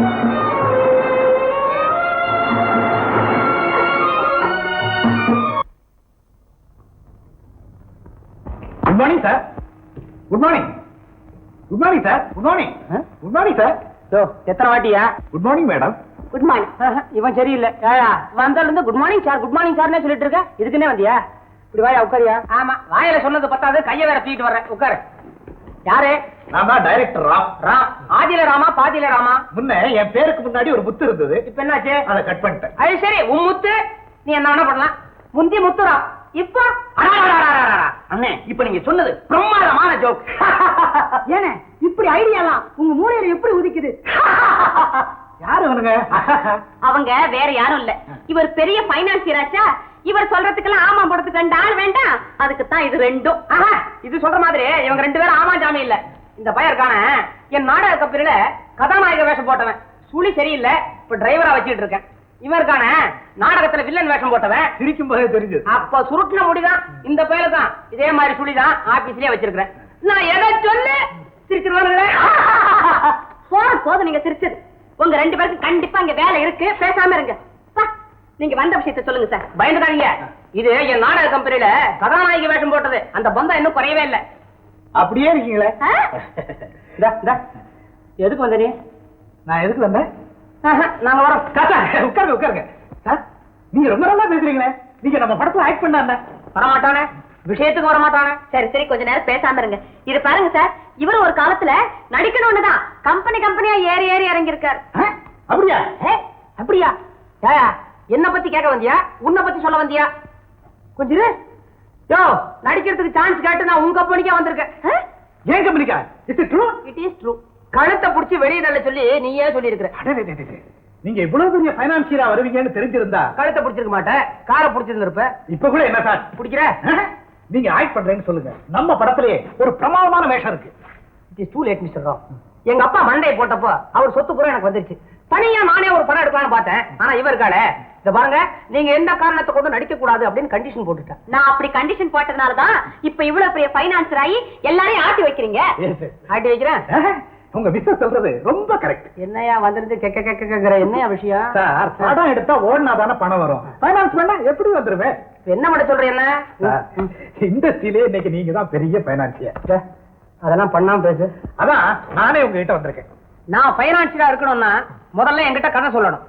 Good morning sir. Good morning. Good morning sir. Good morning. Good morning sir. எத்தனை வாட்டியா? Good morning madam. Good morning. இவன் சரியில்லை. வந்தால இருந்து good morning sir good morning சார்னே சொல்லிட்டு இருக்க. இதுக்குன்னே வந்தியா? இப்படி வாயா உட்காரியா? ஆமா, வாயில சொன்னது பத்தாது, கைய வேற தூக்கிட்டு வர்றேன். உட்காரு. யாரு? நான் தான் டைரக்டர் ராம். ராம். ஆதில ராமா பாதியில ராமா? முன்ன என் பேருக்கு முன்னாடி ஒரு முத்து இருந்தது. இப்ப என்னாச்சு? அதை கட் பண்ணிட்டேன். அது சரி, உன் முத்து நீ என்ன வேணா பண்ணலாம். முந்தி முத்துரா. இப்ப அண்ணே, இப்ப நீங்க சொன்னது பிரமாதமான ஜோக். ஏனே இப்படி ஐடியாலாம் உங்க மூளையில எப்படி உதிக்குது? யாரு அவனுங்க? அவங்க வேற யாரும் இல்ல, இவர் பெரிய பைனான்சியர் ஆச்சா. இவர் சொல்றதுக்கெல்லாம் ஆமா போடுறதுக்கு 2 ஆள் வேண்டாம். அதுக்கு தான் இது ரெண்டும். இது சொல்ற மாதிரி இவங்க 2 பேரும் ஆமா ஜாமி இல்ல. இந்த பையர்கான என் நாடக கம்பெனில கதாநாயக வேஷம் போட்டவன். சுழி சரியில்லை, இப்ப டிரைவரா வச்சுட்டு இருக்கேன். இவருக்கான நாடகத்துல வில்லன் வேஷம் போட்டவன். சிரிக்கும் போதே தெரிஞ்சது. அப்ப சுருட்டின முடிதான் இந்த பையல தான். இதே மாதிரி சுழிதான் ஆபீஸ்லயே வச்சிருக்கிறேன். நான் எதை சொல்லு சிரிச்சிருவானுங்களே. போதும் நீங்க சிரிச்சது. உங்க 2 பேருக்கு கண்டிப்பா இங்க வேலை இருக்கு, பேசாம இருங்க. நீங்க வந்த விஷயத்தை சொல்லுங்க சார். பயந்துக்காதீங்க. இது என் நாடக கம்பெனில கதாநாயகி வேஷம் போட்டது. அந்த பந்தம் இன்னும் குறையவே இல்லை. அப்படியே இருக்கீங்களே. எதுக்கு வந்த நீ? நான் எதுக்கு வந்தேன்? நாங்க வரோம். உட்காருங்க உட்காருங்க. சார், நீங்க ரொம்ப நல்லா பேசுறீங்களே. நீங்க நம்ம படத்துல ஆக்ட் பண்ண வரமாட்டானே, விஷயத்துக்கு வரமாட்டானே. சரி சரி, கொஞ்ச நேரம் பேசாம இருங்க. இது பாருங்க சார், இவர் ஒரு காலத்துல நடிக்கணும்னு தான் கம்பெனியா ஏறி ஏறி இறங்கி இருக்காரு. அப்படியா? அப்படியா? என்ன பத்தி கேட்க வந்தியா, உன்னை பத்தி சொல்ல வந்தியா? கொஞ்சம் யோ, நடிக்கிறதுக்கு சான்ஸ் கேட்டு நான் உங்க கம்பெனிக்கே வந்திருக்கேன். ஏன் கம்பெனிக்கா? It is true. It is true. கழுத்தை புடிச்சு வெளியே தள்ள சொல்லி நீயே சொல்லி இருக்கிற. நீங்க இவ்வளவு பெரிய பைனான்சியரா வருவீங்கன்னு தெரிஞ்சிருந்தா கழுத்தை புடிச்சிருக்க மாட்டேன், காரை புடிச்சிருந்திருப்ப. இப்ப கூட என்ன சார் பிடிக்கிற? நீங்க ஆக்ட் பண்றேன்னு சொல்லுங்க. நம்ம படத்திலேயே ஒரு பிரமாதமான வேஷம் இருக்கு. It is too late mister Rao. எங்க அப்பா மண்டையை போட்டப்போ அவர் சொத்து பூரா எனக்கு வந்துருச்சு. தனியா நானே ஒரு படம் எடுக்கலாம்னு பார்த்தேன். ஆனா இவருக்கால இத பாருங்க, நீங்க எந்த காரணத்தை கொண்டு நடிக்க கூடாது அப்படின்னு கண்டிஷன் போட்டுட்டேன். நான் அப்படி கண்டிஷன் போட்டதுனாலதான் இப்ப இவ்வளவு பெரிய பைனான்சர் ஆகி எல்லாரையும் ஆட்டி வைக்கிறீங்க. ஆட்டி வைக்கிறேன். உங்க மிஸ்ஸஸ் சொல்றது ரொம்ப கரெக்ட். என்னையா வந்திருந்து கேக்குற என்னையா விஷயம்? சார், படம் எடுத்தா ஓடுனாதானே பணம் வரும். பைனான்ஸ் பண்ணா எப்படி வந்துருவேன்? என்ன பண்ண சொல்றேன்? என்ன இண்டஸ்ட்ரியிலே இன்னைக்கு நீங்க தான் பெரிய பைனான்சியர். அதெல்லாம் பண்ணாம பேசு. அதான் நானே உங்ககிட்ட வந்திருக்கேன். நான் பைனான்சியரா இருக்கணும்னா முதல்ல என்கிட்ட கதை சொல்லணும்.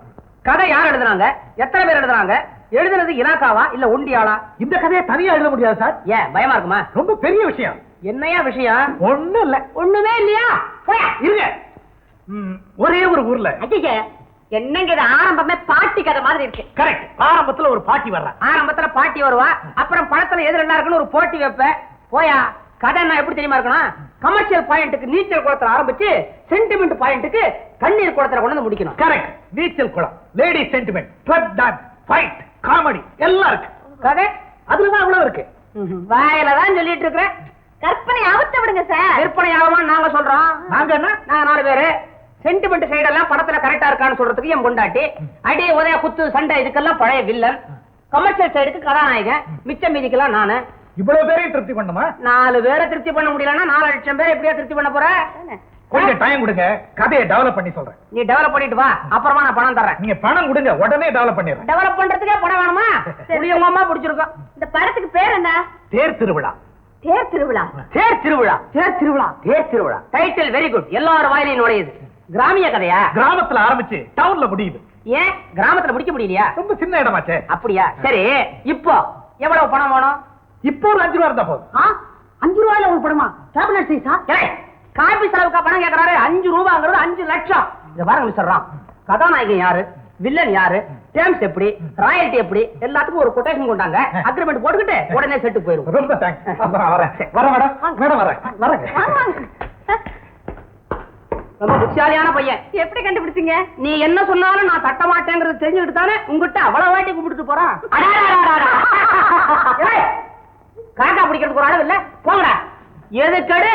கதை யார் எழுதுனாங்க, எத்தனை பேர் எழுதுனாங்க, எழுதுனது இலாக்காவா இல்ல ஒண்டியாளா? இந்த கதையை தனியா எழுத முடியாது சார். ஏன் பயமா இருக்குமா? ரொம்ப பெரிய விஷயம். என்னையா விஷயம்? ஒண்ணும் இல்ல. ஒண்ணுமே இல்லையா? இருங்க. ஒரே ஒரு ஊர்ல. என்னங்க இது ஆரம்பமே பாட்டி கதை மாதிரி இருக்கு. கரெக்ட். ஆரம்பத்துல ஒரு பாட்டி வர்றா. ஆரம்பத்துல பாட்டி வருவா, அப்புறம் படத்துல எது நல்லா இருக்குன்னு ஒரு போட்டி வைப்ப. போயா, கதை என்ன எப்படி தெரியுமா இருக்கணும்? கமர்ஷியல் பாயிண்ட்டுக்கு நீச்சல் குளத்துல ஆரம்பிச்சு சென்டிமெண்ட் பாயிண்ட்டுக்கு தண்ணீர் குளத்துல கொண்டு வந்து முடிக்கணும். கரெக்ட். நீச்சல் குளம், lady sentiment, club dance, fight, comedy எல்லாம் இருக்கு. கதை அதுலதான் அவ்வளவு இருக்கு. வாயில தான் சொல்லிட்டு இருக்கிறேன். கற்பனை அவுத்த விடுங்க சார். விற்பனை ஆகுமா நாங்க சொல்றோம். நாங்க என்ன? நாங்க 4 பேரு. சென்டிமெண்ட் சைடெல்லாம் படத்துல கரெக்டா இருக்கான்னு சொல்றதுக்கு என் கொண்டாட்டி, அடி உதய குத்து சண்டை இதுக்கெல்லாம் பழைய வில்லன். கமர்ஷியல் சைடுக்கு கதாநாயகன், மிச்சம் மீதிக்கெல்லாம் நானு. இவ்வளவு பேரையும் திருப்தி பண்ணுமா? 4 பேரை திருப்தி பண்ண முடியலன்னா 4 லட்சம் பேரை எப்படியா திருப்தி பண்ண போற? கொஞ்சம் டைம் கொடுங்க, கதையை டெவலப் பண்ணி சொல்றேன். நீ டெவலப் பண்ணிட்டு வா, அப்புறமா நான் பணம் தர்றேன். நீங்க பணம் கொடுங்க, உடனே டெவலப் பண்ணிடுறேன். டெவலப் பண்றதுக்கே பணம் வேணுமா? உங்க அம்மா பிடிச்சிருக்கோம். இந்த படத்துக்கு பேர் என்ன? தேர் திருவிழா. தேர் திருவிழா. தேர் திருவிழா. தேர் திருவிழா. தேர் திருவிழா. Title very good. எல்லாரும் வாயிலையும் நுழையுது. கிராமிய கதையா? கிராமத்துல ஆரம்பிச்சு டவுன்ல முடியுது. ஏன் கிராமத்துல முடிக்க முடியலையா? ரொம்ப சின்ன இடமாச்சே. அப்படியா? சரி, இப்போ எவ்வளவு பணம் வேணும்? இப்போ ஒரு 5 ரூபா இருந்தா போதும். 5 ரூபாயில ஒரு படமா? கேபினட் சைஸா? காபி செலவுக்கா பணம் கேட்கறாரு? 5 ரூபாங்கிறது 5 லட்சம். இத பாருங்க மிஸ்டர் ராம், கதாநாயகன் யாரு, வில்லன் யாரு, டேர்ம்ஸ் எப்படி, ராயல்டி எப்படி, எல்லாத்துக்கும் ஒரு கொட்டேஷன் கொண்டாங்க. அக்ரிமெண்ட் போட்டுக்கிட்டு உடனே செட்டு போயிரும். ரொம்ப தேங்க்ஸ். வரேன் மேடம். மேடம் வரேன். ரொம்ப புத்திசாலியான பையன். எப்படி கண்டுபிடிச்சீங்க? நீ என்ன சொன்னாலும் நான் தட்ட மாட்டேங்கிறது தெரிஞ்சுக்கிட்டு தானே உங்ககிட்ட அவ்வளவு வாட்டி கூப்பிட்டு போறான். காக்கா பிடிக்கிறதுக்கு ஒரு அளவு இல்ல, போங்கடா. எதுக்கடு